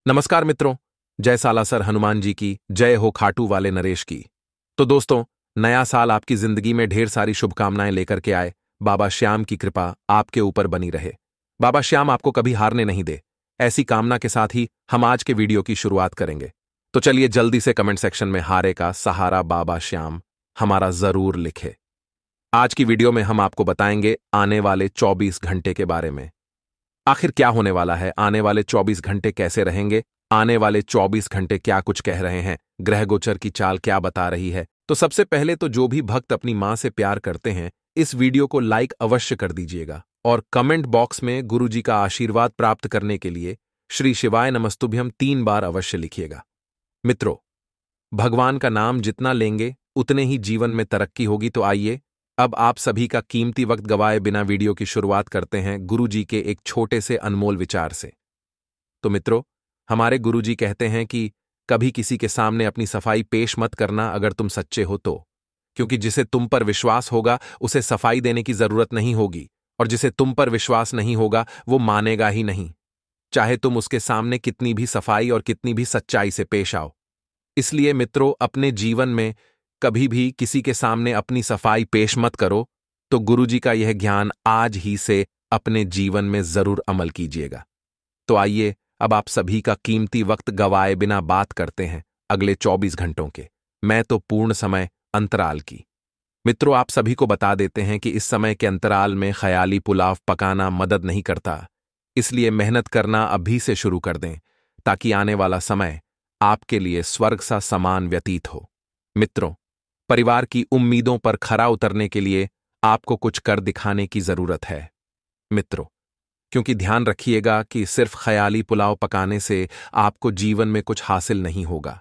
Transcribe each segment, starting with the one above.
नमस्कार मित्रों। जय सालासर हनुमान जी की जय हो, खाटू वाले नरेश की। तो दोस्तों, नया साल आपकी जिंदगी में ढेर सारी शुभकामनाएं लेकर के आए। बाबा श्याम की कृपा आपके ऊपर बनी रहे। बाबा श्याम आपको कभी हारने नहीं दे। ऐसी कामना के साथ ही हम आज के वीडियो की शुरुआत करेंगे। तो चलिए जल्दी से कमेंट सेक्शन में हारे का सहारा बाबा श्याम हमारा जरूर लिखे। आज की वीडियो में हम आपको बताएंगे आने वाले 24 घंटे के बारे में। आखिर क्या होने वाला है, आने वाले 24 घंटे कैसे रहेंगे, आने वाले 24 घंटे क्या कुछ कह रहे हैं, ग्रह गोचर की चाल क्या बता रही है। तो सबसे पहले तो जो भी भक्त अपनी मां से प्यार करते हैं, इस वीडियो को लाइक अवश्य कर दीजिएगा और कमेंट बॉक्स में गुरुजी का आशीर्वाद प्राप्त करने के लिए श्री शिवाय नमस्तुभ्यम 3 बार अवश्य लिखिएगा। मित्रों, भगवान का नाम जितना लेंगे उतने ही जीवन में तरक्की होगी। तो आइए अब आप सभी का कीमती वक्त गवाए बिना वीडियो की शुरुआत करते हैं गुरुजी के एक छोटे से अनमोल विचार से। तो मित्रों, हमारे गुरुजी कहते हैं कि कभी किसी के सामने अपनी सफाई पेश मत करना अगर तुम सच्चे हो तो, क्योंकि जिसे तुम पर विश्वास होगा उसे सफाई देने की जरूरत नहीं होगी, और जिसे तुम पर विश्वास नहीं होगा वो मानेगा ही नहीं, चाहे तुम उसके सामने कितनी भी सफाई और कितनी भी सच्चाई से पेश आओ। इसलिए मित्रों, अपने जीवन में कभी भी किसी के सामने अपनी सफाई पेश मत करो। तो गुरुजी का यह ज्ञान आज ही से अपने जीवन में जरूर अमल कीजिएगा। तो आइए अब आप सभी का कीमती वक्त गवाए बिना बात करते हैं अगले 24 घंटों के, मैं तो पूर्ण समय अंतराल की। मित्रों, आप सभी को बता देते हैं कि इस समय के अंतराल में ख्याली पुलाव पकाना मदद नहीं करता। इसलिए मेहनत करना अभी से शुरू कर दें ताकि आने वाला समय आपके लिए स्वर्ग सा समान व्यतीत हो। मित्रों, परिवार की उम्मीदों पर खरा उतरने के लिए आपको कुछ कर दिखाने की जरूरत है मित्रों, क्योंकि ध्यान रखिएगा कि सिर्फ ख्याली पुलाव पकाने से आपको जीवन में कुछ हासिल नहीं होगा।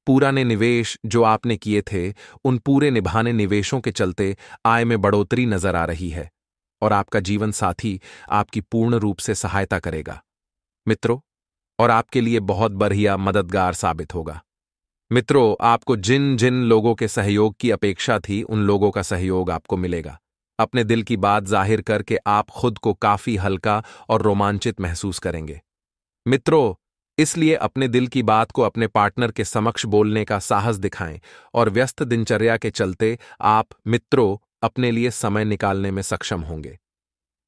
पुराने निवेश जो आपने किए थे, उन पूरे निभाने निवेशों के चलते आय में बढ़ोतरी नजर आ रही है और आपका जीवन साथी आपकी पूर्ण रूप से सहायता करेगा मित्रों, और आपके लिए बहुत बढ़िया मददगार साबित होगा। मित्रों, आपको जिन जिन लोगों के सहयोग की अपेक्षा थी उन लोगों का सहयोग आपको मिलेगा। अपने दिल की बात जाहिर करके आप खुद को काफी हल्का और रोमांचित महसूस करेंगे मित्रों। इसलिए अपने दिल की बात को अपने पार्टनर के समक्ष बोलने का साहस दिखाएं और व्यस्त दिनचर्या के चलते आप मित्रों अपने लिए समय निकालने में सक्षम होंगे।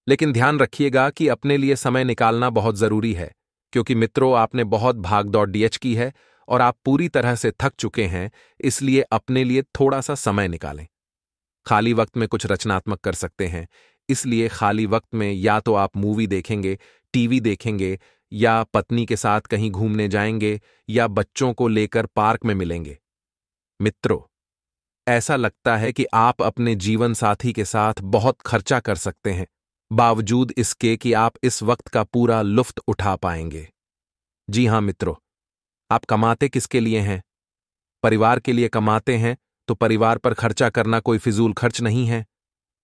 लेकिन ध्यान रखिएगा कि अपने लिए समय निकालना बहुत जरूरी है, क्योंकि मित्रों आपने बहुत भागदौड़ डीएच की है और आप पूरी तरह से थक चुके हैं। इसलिए अपने लिए थोड़ा सा समय निकालें। खाली वक्त में कुछ रचनात्मक कर सकते हैं। इसलिए खाली वक्त में या तो आप मूवी देखेंगे, टीवी देखेंगे, या पत्नी के साथ कहीं घूमने जाएंगे, या बच्चों को लेकर पार्क में मिलेंगे। मित्रों, ऐसा लगता है कि आप अपने जीवन साथी के साथ बहुत खर्चा कर सकते हैं, बावजूद इसके कि आप इस वक्त का पूरा लुफ्त उठा पाएंगे। जी हां मित्रों, आप कमाते किसके लिए हैं? परिवार के लिए कमाते हैं, तो परिवार पर खर्चा करना कोई फिजूल खर्च नहीं है।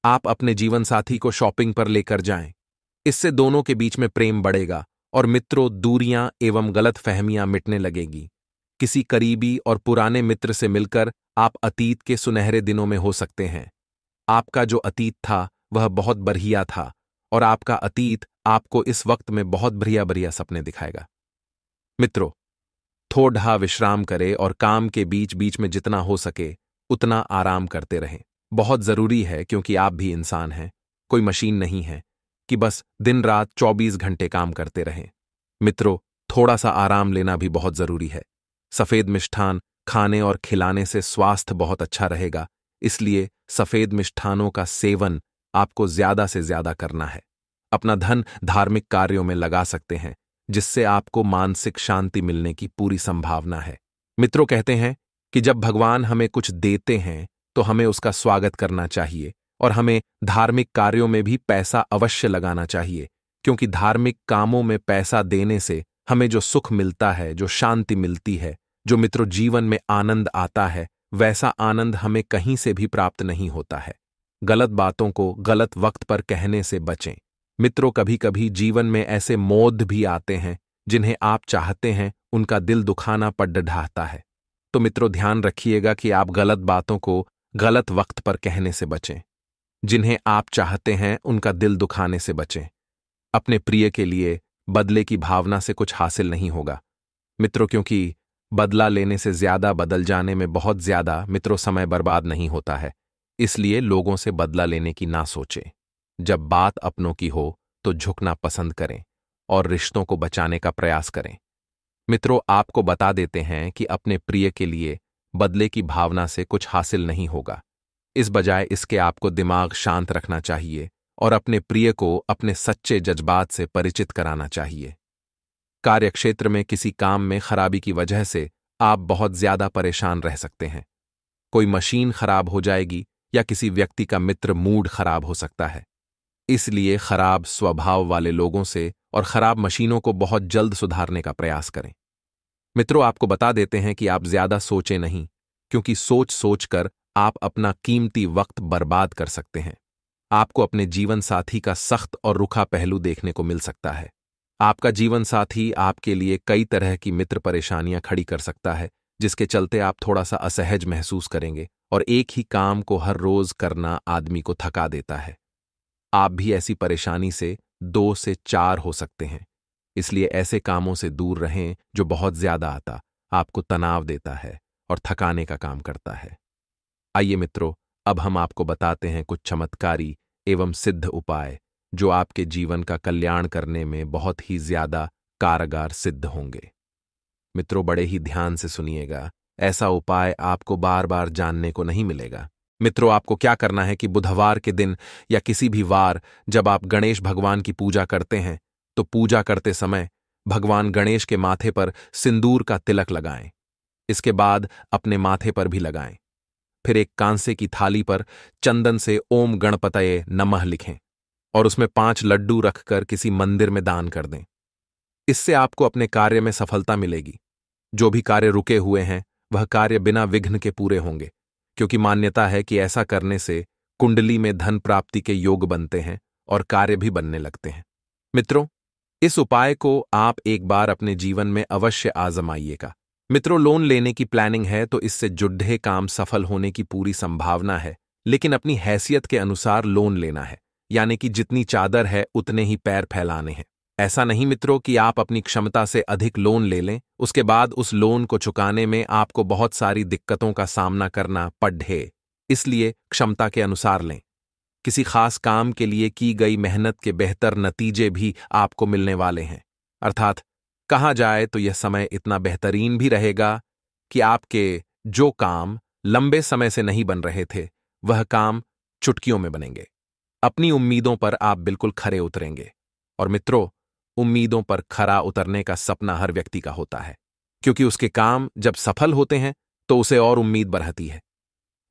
आप अपने जीवन साथी को शॉपिंग पर लेकर जाएं। इससे दोनों के बीच में प्रेम बढ़ेगा और मित्रों दूरियां एवं गलत फहमियां मिटने लगेगी। किसी करीबी और पुराने मित्र से मिलकर आप अतीत के सुनहरे दिनों में हो सकते हैं। आपका जो अतीत था वह बहुत बढ़िया था और आपका अतीत आपको इस वक्त में बहुत बढ़िया बढ़िया सपने दिखाएगा। मित्रों, थोड़ा विश्राम करें और काम के बीच बीच में जितना हो सके उतना आराम करते रहें। बहुत जरूरी है, क्योंकि आप भी इंसान हैं, कोई मशीन नहीं है कि बस दिन रात 24 घंटे काम करते रहें। मित्रों, थोड़ा सा आराम लेना भी बहुत जरूरी है। सफेद मिष्ठान खाने और खिलाने से स्वास्थ्य बहुत अच्छा रहेगा। इसलिए सफेद मिष्ठानों का सेवन आपको ज्यादा से ज्यादा करना है। अपना धन धार्मिक कार्यों में लगा सकते हैं, जिससे आपको मानसिक शांति मिलने की पूरी संभावना है। मित्रों, कहते हैं कि जब भगवान हमें कुछ देते हैं तो हमें उसका स्वागत करना चाहिए, और हमें धार्मिक कार्यों में भी पैसा अवश्य लगाना चाहिए, क्योंकि धार्मिक कामों में पैसा देने से हमें जो सुख मिलता है, जो शांति मिलती है, जो मित्रों जीवन में आनंद आता है, वैसा आनंद हमें कहीं से भी प्राप्त नहीं होता है। गलत बातों को गलत वक्त पर कहने से बचें। मित्रों, कभी कभी जीवन में ऐसे मोद भी आते हैं जिन्हें आप चाहते हैं, उनका दिल दुखाना पड़ ढाहता है। तो मित्रों, ध्यान रखिएगा कि आप गलत बातों को गलत वक्त पर कहने से बचें। जिन्हें आप चाहते हैं उनका दिल दुखाने से बचें। अपने प्रिय के लिए बदले की भावना से कुछ हासिल नहीं होगा। मित्रों, क्योंकि बदला लेने से ज्यादा बदल जाने में बहुत ज्यादा मित्रों समय बर्बाद नहीं होता है। इसलिए लोगों से बदला लेने की ना सोचें। जब बात अपनों की हो तो झुकना पसंद करें और रिश्तों को बचाने का प्रयास करें। मित्रों, आपको बता देते हैं कि अपने प्रिय के लिए बदले की भावना से कुछ हासिल नहीं होगा। इस बजाय इसके आपको दिमाग शांत रखना चाहिए और अपने प्रिय को अपने सच्चे जज्बात से परिचित कराना चाहिए। कार्यक्षेत्र में किसी काम में खराबी की वजह से आप बहुत ज्यादा परेशान रह सकते हैं। कोई मशीन खराब हो जाएगी या किसी व्यक्ति का मित्र मूड खराब हो सकता है। इसलिए खराब स्वभाव वाले लोगों से और खराब मशीनों को बहुत जल्द सुधारने का प्रयास करें। मित्रों, आपको बता देते हैं कि आप ज्यादा सोचें नहीं, क्योंकि सोच सोचकर आप अपना कीमती वक्त बर्बाद कर सकते हैं। आपको अपने जीवन साथी का सख्त और रुखा पहलू देखने को मिल सकता है। आपका जीवन साथी आपके लिए कई तरह की मित्र परेशानियां खड़ी कर सकता है, जिसके चलते आप थोड़ा सा असहज महसूस करेंगे और एक ही काम को हर रोज करना आदमी को थका देता है। आप भी ऐसी परेशानी से 2 से 4 हो सकते हैं। इसलिए ऐसे कामों से दूर रहें जो बहुत ज्यादा आपको तनाव देता है और थकाने का काम करता है। आइए मित्रों, अब हम आपको बताते हैं कुछ चमत्कारी एवं सिद्ध उपाय जो आपके जीवन का कल्याण करने में बहुत ही ज्यादा कारगर सिद्ध होंगे। मित्रों, बड़े ही ध्यान से सुनिएगा, ऐसा उपाय आपको बार बार जानने को नहीं मिलेगा। मित्रों, आपको क्या करना है कि बुधवार के दिन या किसी भी वार जब आप गणेश भगवान की पूजा करते हैं तो पूजा करते समय भगवान गणेश के माथे पर सिंदूर का तिलक लगाएं। इसके बाद अपने माथे पर भी लगाएं। फिर एक कांसे की थाली पर चंदन से ओम गणपतये नमः लिखें और उसमें 5 लड्डू रखकर किसी मंदिर में दान कर दें। इससे आपको अपने कार्य में सफलता मिलेगी। जो भी कार्य रुके हुए हैं वह कार्य बिना विघ्न के पूरे होंगे, क्योंकि मान्यता है कि ऐसा करने से कुंडली में धन प्राप्ति के योग बनते हैं और कार्य भी बनने लगते हैं। मित्रों, इस उपाय को आप एक बार अपने जीवन में अवश्य आजमाइएगा। मित्रों, लोन लेने की प्लानिंग है तो इससे जुड़े काम सफल होने की पूरी संभावना है, लेकिन अपनी हैसियत के अनुसार लोन लेना है, यानी कि जितनी चादर है उतने ही पैर फैलाने हैं। ऐसा नहीं मित्रों कि आप अपनी क्षमता से अधिक लोन ले लें, उसके बाद उस लोन को चुकाने में आपको बहुत सारी दिक्कतों का सामना करना पड़े। इसलिए क्षमता के अनुसार लें। किसी खास काम के लिए की गई मेहनत के बेहतर नतीजे भी आपको मिलने वाले हैं। अर्थात कहा जाए तो यह समय इतना बेहतरीन भी रहेगा कि आपके जो काम लंबे समय से नहीं बन रहे थे वह काम चुटकियों में बनेंगे। अपनी उम्मीदों पर आप बिल्कुल खरे उतरेंगे। और मित्रों, उम्मीदों पर खरा उतरने का सपना हर व्यक्ति का होता है, क्योंकि उसके काम जब सफल होते हैं तो उसे और उम्मीद बढ़ती है।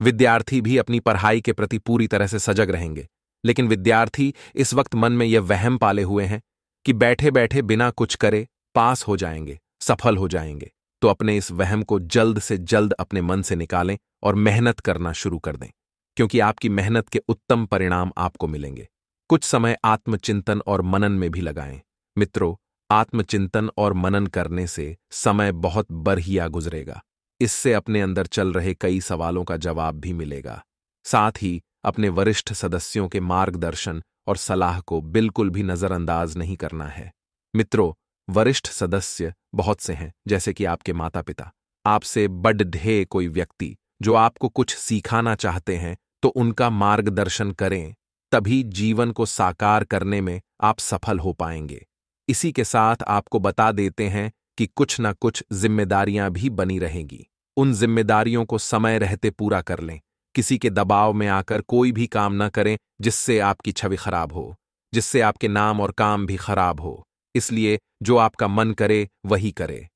विद्यार्थी भी अपनी पढ़ाई के प्रति पूरी तरह से सजग रहेंगे, लेकिन विद्यार्थी इस वक्त मन में यह वहम पाले हुए हैं कि बैठे बैठे बिना कुछ करे पास हो जाएंगे, सफल हो जाएंगे। तो अपने इस वहम को जल्द से जल्द अपने मन से निकालें और मेहनत करना शुरू कर दें, क्योंकि आपकी मेहनत के उत्तम परिणाम आपको मिलेंगे। कुछ समय आत्मचिंतन और मनन में भी लगाएं। मित्रों, आत्मचिंतन और मनन करने से समय बहुत बढ़िया गुजरेगा। इससे अपने अंदर चल रहे कई सवालों का जवाब भी मिलेगा। साथ ही अपने वरिष्ठ सदस्यों के मार्गदर्शन और सलाह को बिल्कुल भी नजरअंदाज नहीं करना है। मित्रों, वरिष्ठ सदस्य बहुत से हैं, जैसे कि आपके माता पिता। आपसे बड़े कोई व्यक्ति जो आपको कुछ सिखाना चाहते हैं तो उनका मार्गदर्शन करें, तभी जीवन को साकार करने में आप सफल हो पाएंगे। इसी के साथ आपको बता देते हैं कि कुछ न कुछ जिम्मेदारियां भी बनी रहेंगी। उन जिम्मेदारियों को समय रहते पूरा कर लें। किसी के दबाव में आकर कोई भी काम न करें जिससे आपकी छवि खराब हो, जिससे आपके नाम और काम भी खराब हो। इसलिए जो आपका मन करे वही करे।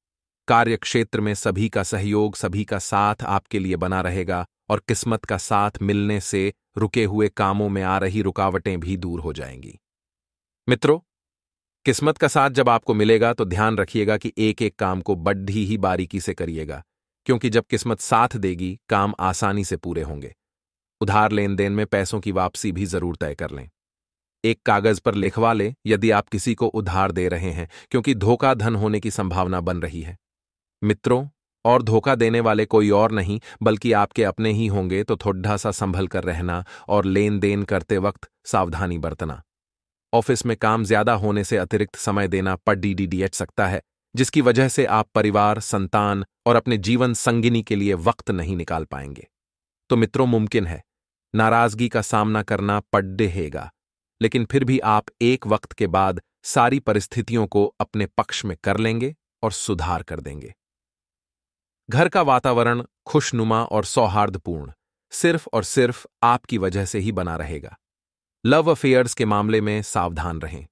कार्यक्षेत्र में सभी का सहयोग, सभी का साथ आपके लिए बना रहेगा और किस्मत का साथ मिलने से रुके हुए कामों में आ रही रुकावटें भी दूर हो जाएंगी। मित्रों, किस्मत का साथ जब आपको मिलेगा तो ध्यान रखिएगा कि एक एक काम को बड़ी ही बारीकी से करिएगा, क्योंकि जब किस्मत साथ देगी काम आसानी से पूरे होंगे। उधार लेन देन में पैसों की वापसी भी जरूर तय कर लें। एक कागज पर लिखवा लें यदि आप किसी को उधार दे रहे हैं, क्योंकि धोखाधन होने की संभावना बन रही है। मित्रों, और धोखा देने वाले कोई और नहीं बल्कि आपके अपने ही होंगे, तो थोड़ा सा संभल कर रहना और लेन देन करते वक्त सावधानी बरतना। ऑफिस में काम ज्यादा होने से अतिरिक्त समय देना पड़ सकता है, जिसकी वजह से आप परिवार, संतान और अपने जीवन संगिनी के लिए वक्त नहीं निकाल पाएंगे। तो मित्रों, मुमकिन है नाराजगी का सामना करना पड़ेगा, लेकिन फिर भी आप एक वक्त के बाद सारी परिस्थितियों को अपने पक्ष में कर लेंगे और सुधार कर देंगे। घर का वातावरण खुशनुमा और सौहार्दपूर्ण सिर्फ और सिर्फ आपकी वजह से ही बना रहेगा। लव अफेयर्स के मामले में सावधान रहें।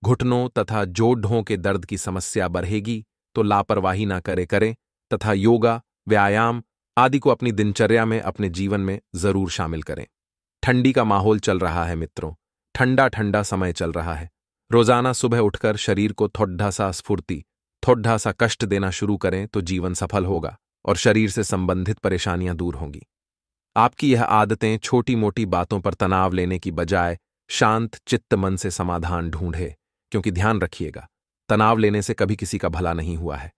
घुटनों तथा जोड़ों के दर्द की समस्या बढ़ेगी तो लापरवाही ना करें तथा योगा, व्यायाम आदि को अपनी दिनचर्या में, अपने जीवन में जरूर शामिल करें। ठंडी का माहौल चल रहा है मित्रों, ठंडा ठंडा समय चल रहा है। रोजाना सुबह उठकर शरीर को थोड़ा सा स्फूर्ति, थोड़ा सा कष्ट देना शुरू करें तो जीवन सफल होगा और शरीर से संबंधित परेशानियां दूर होंगी। आपकी यह आदतें छोटी मोटी बातों पर तनाव लेने की बजाय शांत चित्त मन से समाधान ढूंढे, क्योंकि ध्यान रखिएगा, तनाव लेने से कभी किसी का भला नहीं हुआ है।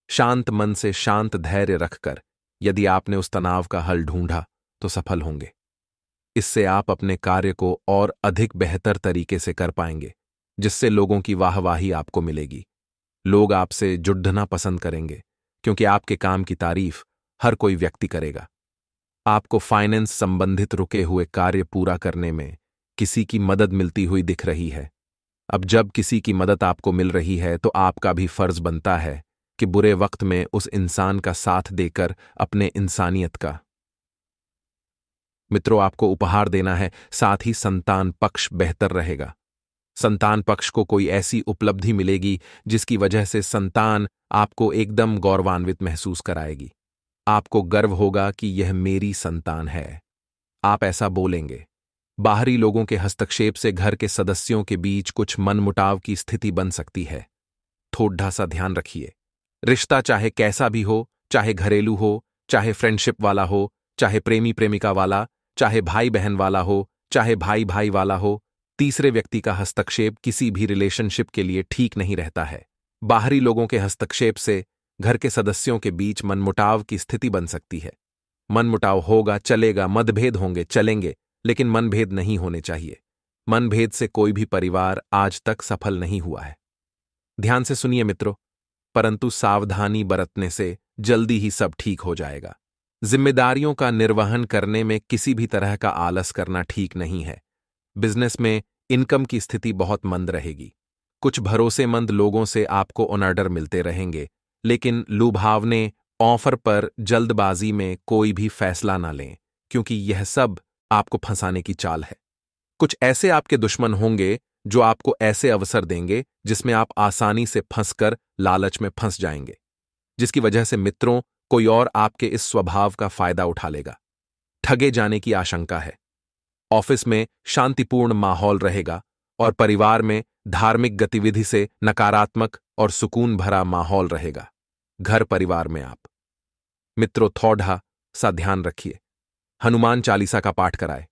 शांत मन से शांत धैर्य रखकर यदि आपने उस तनाव का हल ढूंढा तो सफल होंगे। इससे आप अपने कार्य को और अधिक बेहतर तरीके से कर पाएंगे, जिससे लोगों की वाहवाही आपको मिलेगी। लोग आपसे जुड़ना पसंद करेंगे, क्योंकि आपके काम की तारीफ हर कोई व्यक्ति करेगा। आपको फाइनेंस संबंधित रुके हुए कार्य पूरा करने में किसी की मदद मिलती हुई दिख रही है। अब जब किसी की मदद आपको मिल रही है तो आपका भी फर्ज बनता है कि बुरे वक्त में उस इंसान का साथ देकर अपने इंसानियत का मित्रों आपको उपहार देना है। साथ ही संतान पक्ष बेहतर रहेगा। संतान पक्ष को कोई ऐसी उपलब्धि मिलेगी जिसकी वजह से संतान आपको एकदम गौरवान्वित महसूस कराएगी। आपको गर्व होगा कि यह मेरी संतान है। आप ऐसा बोलेंगे। बाहरी लोगों के हस्तक्षेप से घर के सदस्यों के बीच कुछ मनमुटाव की स्थिति बन सकती है। थोड़ा सा ध्यान रखिए। रिश्ता चाहे कैसा भी हो, चाहे घरेलू हो, चाहे फ्रेंडशिप वाला हो, चाहे प्रेमी प्रेमिका वाला, चाहे भाई बहन वाला हो, चाहे भाई भाई वाला हो, तीसरे व्यक्ति का हस्तक्षेप किसी भी रिलेशनशिप के लिए ठीक नहीं रहता है। बाहरी लोगों के हस्तक्षेप से घर के सदस्यों के बीच मनमुटाव की स्थिति बन सकती है। मनमुटाव होगा, चलेगा, मतभेद होंगे, चलेंगे, लेकिन मनभेद नहीं होने चाहिए। मनभेद से कोई भी परिवार आज तक सफल नहीं हुआ है। ध्यान से सुनिए मित्रों, परंतु सावधानी बरतने से जल्दी ही सब ठीक हो जाएगा। जिम्मेदारियों का निर्वहन करने में किसी भी तरह का आलस करना ठीक नहीं है। बिजनेस में इनकम की स्थिति बहुत मंद रहेगी। कुछ भरोसेमंद लोगों से आपको ऑर्डर मिलते रहेंगे, लेकिन लुभावने ऑफर पर जल्दबाजी में कोई भी फैसला ना लें, क्योंकि यह सब आपको फंसाने की चाल है। कुछ ऐसे आपके दुश्मन होंगे जो आपको ऐसे अवसर देंगे जिसमें आप आसानी से फंसकर लालच में फंस जाएंगे, जिसकी वजह से मित्रों कोई और आपके इस स्वभाव का फायदा उठा लेगा। ठगे जाने की आशंका है। ऑफिस में शांतिपूर्ण माहौल रहेगा और परिवार में धार्मिक गतिविधि से नकारात्मक और सुकून भरा माहौल रहेगा। घर परिवार में आप मित्रों थोड़ा सा ध्यान रखिए। हनुमान चालीसा का पाठ कराएं,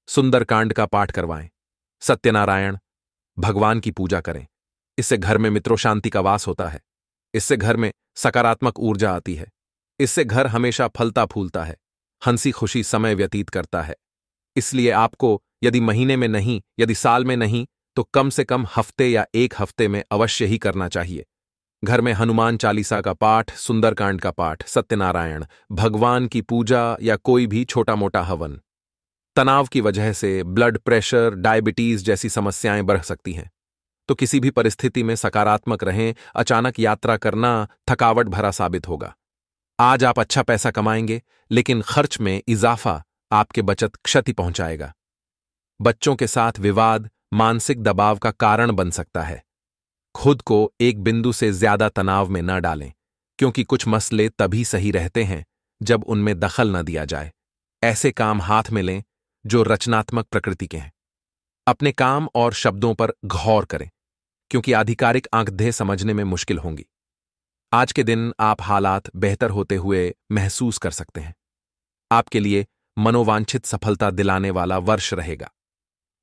सुंदरकांड का पाठ करवाएं, सत्यनारायण भगवान की पूजा करें। इससे घर में मित्रों शांति का वास होता है। इससे घर में सकारात्मक ऊर्जा आती है। इससे घर हमेशा फलता फूलता है, हंसी खुशी समय व्यतीत करता है। इसलिए आपको यदि महीने में नहीं, यदि साल में नहीं, तो कम से कम हफ्ते या एक हफ्ते में अवश्य ही करना चाहिए। घर में हनुमान चालीसा का पाठ, सुंदरकांड का पाठ, सत्यनारायण भगवान की पूजा या कोई भी छोटा मोटा हवन। तनाव की वजह से ब्लड प्रेशर, डायबिटीज जैसी समस्याएं बढ़ सकती हैं, तो किसी भी परिस्थिति में सकारात्मक रहें। अचानक यात्रा करना थकावट भरा साबित होगा। आज आप अच्छा पैसा कमाएंगे, लेकिन खर्च में इजाफा आपके बचत क्षति पहुंचाएगा। बच्चों के साथ विवाद मानसिक दबाव का कारण बन सकता है। खुद को एक बिंदु से ज्यादा तनाव में न डालें, क्योंकि कुछ मसले तभी सही रहते हैं जब उनमें दखल न दिया जाए। ऐसे काम हाथ में लें जो रचनात्मक प्रकृति के हैं। अपने काम और शब्दों पर गौर करें, क्योंकि आधिकारिक आंकड़े समझने में मुश्किल होंगी। आज के दिन आप हालात बेहतर होते हुए महसूस कर सकते हैं। आपके लिए मनोवांछित सफलता दिलाने वाला वर्ष रहेगा।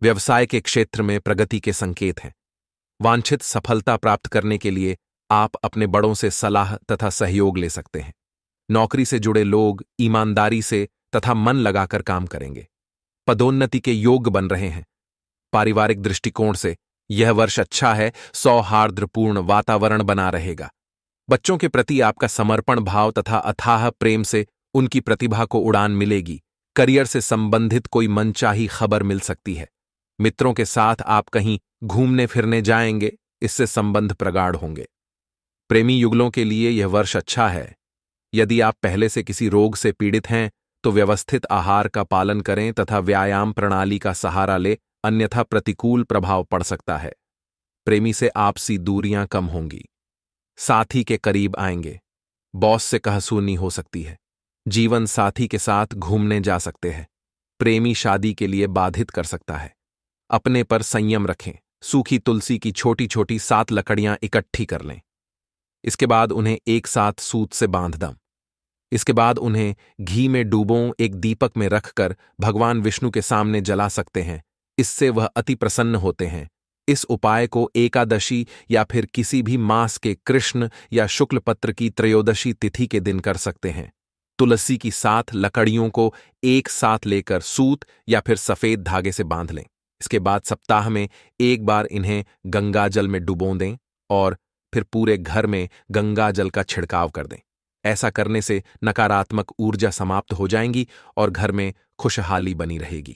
व्यवसाय के क्षेत्र में प्रगति के संकेत हैं। वांछित सफलता प्राप्त करने के लिए आप अपने बड़ों से सलाह तथा सहयोग ले सकते हैं। नौकरी से जुड़े लोग ईमानदारी से तथा मन लगाकर काम करेंगे। पदोन्नति के योग बन रहे हैं। पारिवारिक दृष्टिकोण से यह वर्ष अच्छा है। सौहार्दपूर्ण वातावरण बना रहेगा। बच्चों के प्रति आपका समर्पण भाव तथा अथाह प्रेम से उनकी प्रतिभा को उड़ान मिलेगी। करियर से संबंधित कोई मनचाही खबर मिल सकती है। मित्रों के साथ आप कहीं घूमने फिरने जाएंगे, इससे संबंध प्रगाढ़ होंगे। प्रेमी युगलों के लिए यह वर्ष अच्छा है। यदि आप पहले से किसी रोग से पीड़ित हैं तो व्यवस्थित आहार का पालन करें तथा व्यायाम प्रणाली का सहारा ले, अन्यथा प्रतिकूल प्रभाव पड़ सकता है। प्रेमी से आपसी दूरियां कम होंगी। साथी के करीब आएंगे। बॉस से कहासुनी हो सकती है। जीवन साथी के साथ घूमने जा सकते हैं। प्रेमी शादी के लिए बाधित कर सकता है। अपने पर संयम रखें। सूखी तुलसी की छोटी छोटी 7 लकड़ियां इकट्ठी कर लें। इसके बाद उन्हें एक साथ सूत से बांध दें। इसके बाद उन्हें घी में डूबों एक दीपक में रखकर भगवान विष्णु के सामने जला सकते हैं। इससे वह अति प्रसन्न होते हैं। इस उपाय को एकादशी या फिर किसी भी मास के कृष्ण या शुक्ल पत्र की त्रयोदशी तिथि के दिन कर सकते हैं। तुलसी की 7 लकड़ियों को एक साथ लेकर सूत या फिर सफेद धागे से बांध लें। इसके बाद सप्ताह में एक बार इन्हें गंगा जल में डुबो दें और फिर पूरे घर में गंगा जल का छिड़काव कर दें। ऐसा करने से नकारात्मक ऊर्जा समाप्त हो जाएंगी और घर में खुशहाली बनी रहेगी।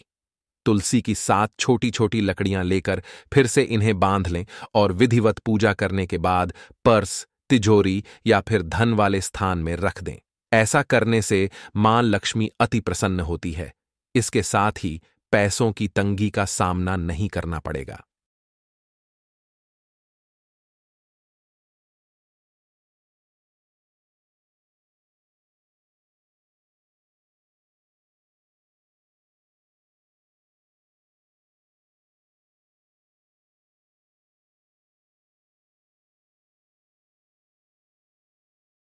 तुलसी की 7 छोटी छोटी लकड़ियां लेकर फिर से इन्हें बांध लें और विधिवत पूजा करने के बाद पर्स, तिजोरी या फिर धन वाले स्थान में रख दें। ऐसा करने से मां लक्ष्मी अति प्रसन्न होती है। इसके साथ ही पैसों की तंगी का सामना नहीं करना पड़ेगा।